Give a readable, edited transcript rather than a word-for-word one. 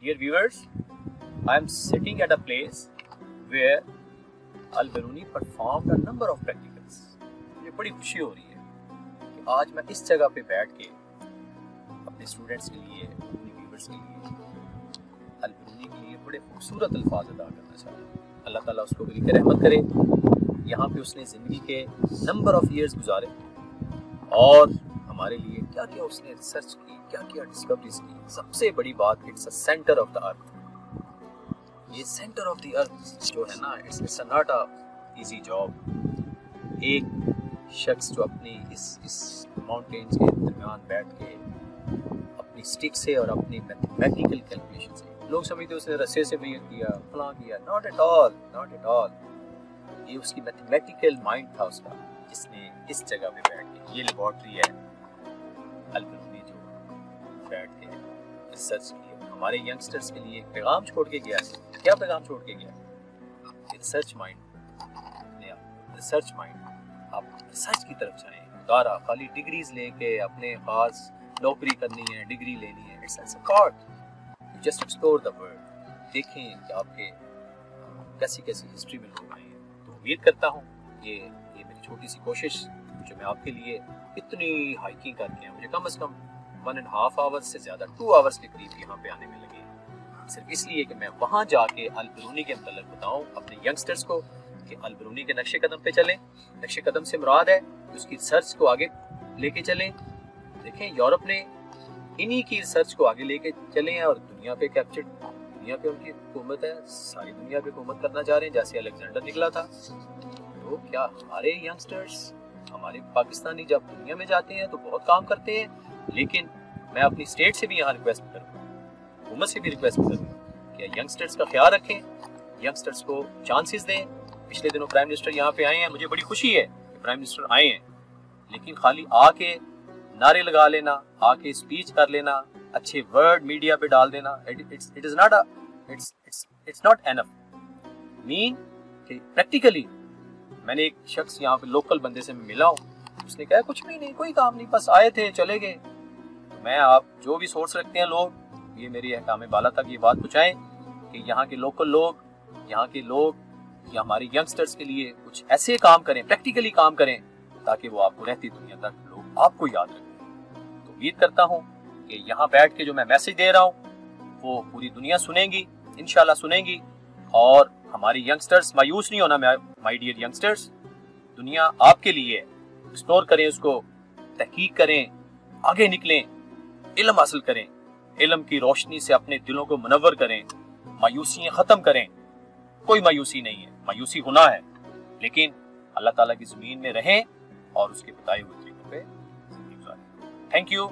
Dear viewers, I am sitting at a place where Al-Biruni performed a number of practicals. मुझे बड़ी खुशी हो रही है कि आज मैं इस जगह पे बैठ के अपने स्टूडेंट्स के लिए, अपने व्यूवर्स के लिए अल-बिरूनी के लिए बड़े खूबसूरत अल्फाज अदा करना चाहता हूँ। अल्लाह ताला उसको बड़ी रहमत करे। यहाँ पे उसने ज़िंदगी के नंबर ऑफ ईयर्स गुजारे और हमारे लिए क्या क्या उसने रिसर्च की, क्या क्या डिस्कवरीज की। सबसे बड़ी बात, it's a centre of the earth. ये सेंटर ऑफ द अर्थ जो है ना, it's not a easy job. एक शख्स जो अपनी इस माउंटेन्स के दरमियान बैठ के अपनी स्टिक से और अपनी मैथमेटिकल कैलकुलेशन से, लोग समझते उसने रस्से से भी किया, फलां किया, not at all, not at all. ये उसकी मैथमेटिकल माइंड था उसका, जिसने इस जगह पे बैठ के, ये लेबॉर्ट्री है अल-बिरूनी जो बैठ के रिसर्च की, हमारे यंगस्टर्स के लिए एक पैगाम छोड़ के गया है। क्या पैगाम छोड़ के गया? Research mind, research mind. आप रिसर्च की तरफ जाएं, दारा खाली डिग्रीज लेके अपने खास नौकरी करनी है, डिग्री लेनी है, it's a part. Just explore the world, देखें कि आपके कैसी कैसी हिस्ट्री में लोग आए हैं। तो उम्मीद करता हूँ ये मेरी छोटी सी कोशिश जो मैं आपके लिए इतनी हाइकिंग करके, मुझे कम से कम 1.5 आवर्स से ज़्यादा 2 आवर्स के करीब यहाँ पे आने में लगे, सिर्फ इसलिए कि मैं वहाँ जाके अल-बिरूनी के मतलब बताऊँ अपने यंगस्टर्स को कि अल-बिरूनी के नक्शे कदम पे चलें। नक्शे कदम से मुराद है उसकी रिसर्च को आगे लेके चलें। देखें, यूरोप ने इन्हीं की रिसर्च को आगे लेके चले हैं और दुनिया पे कैप्चर, दुनिया पे उनकी हुकूमत है, सारी दुनिया पे हुकूमत करना चाह रहे हैं, जैसे अलेक्जेंडर निकला था। तो क्या हमारे यंगस्टर्स, हमारे पाकिस्तानी जब दुनिया में जाते हैं तो बहुत काम करते हैं, लेकिन मैं अपनी स्टेट से भी यहाँ रिक्वेस्ट करूँगा, हुकूमत से भी रिक्वेस्ट करूँगा कि यंगस्टर्स का ख्याल रखें, यंगस्टर्स को चांसेस दें। पिछले दिनों प्राइम मिनिस्टर यहाँ पे आए हैं, मुझे बड़ी खुशी है कि प्राइम मिनिस्टर आए हैं, लेकिन खाली आके नारे लगा लेना, आके स्पीच कर लेना, अच्छे वर्ड मीडिया पे डाल देना, इट्स नॉट एनफ। मीन कि प्रैक्टिकली मैंने एक शख्स यहाँ पे लोकल बंदे से मिला हूँ, उसने कहा कुछ भी नहीं, कोई काम नहीं, बस आए थे चले गए। तो मैं, आप जो भी सोर्स रखते हैं लोग, ये मेरी अहकाम बाला तक ये बात पहुँचाएं कि यहाँ के लोकल लोग, यहाँ के लोग या हमारे यंगस्टर्स के लिए कुछ ऐसे काम करें, प्रैक्टिकली काम करें, ताकि वो आपको रहती दुनिया तक लोग आपको याद रखें। तो उम्मीद करता हूँ कि यहाँ बैठ के जो मैं मैसेज दे रहा हूँ वो पूरी दुनिया सुनेगी, इंशाल्लाह सुनेगी। और हमारे यंगस्टर्स, मायूस नहीं होना माय डियर यंगस्टर्स, दुनिया आपके लिए है। एक्सप्लोर करें उसको, तहकीक करें, आगे निकलें, इल्म हासिल करें, इल्म की रोशनी से अपने दिलों को मुनव्वर करें, मायूसियाँ ख़त्म करें। कोई मायूसी नहीं है, मायूसी गुनाह है, लेकिन अल्लाह ताला की ज़मीन में रहें और उसके बताए हुए तरीकों पे ज़िंदगी गुजारें। Thank you.